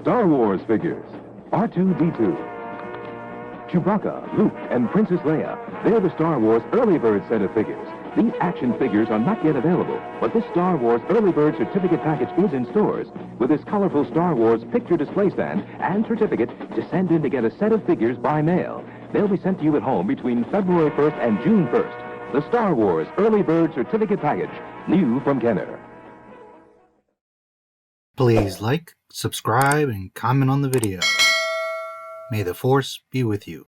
Star Wars figures. R2-D2. Chewbacca, Luke, and Princess Leia. They're the Star Wars Early Bird set of figures. These action figures are not yet available, but this Star Wars Early Bird certificate package is in stores with this colorful Star Wars picture display stand and certificate to send in to get a set of figures by mail. They'll be sent to you at home between February 1st and June 1st. The Star Wars Early Bird certificate package, new from Kenner. Please like, subscribe, and comment on the video. May the Force be with you.